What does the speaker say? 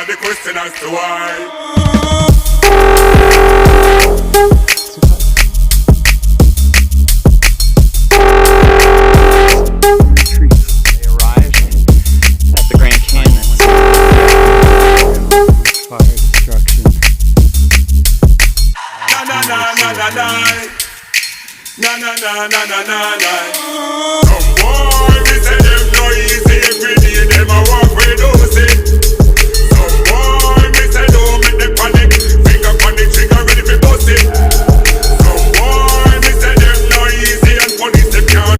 The question as to why. They arrived at the Grand Canyon. Fire destruction. Na na na na na na na na na na na na.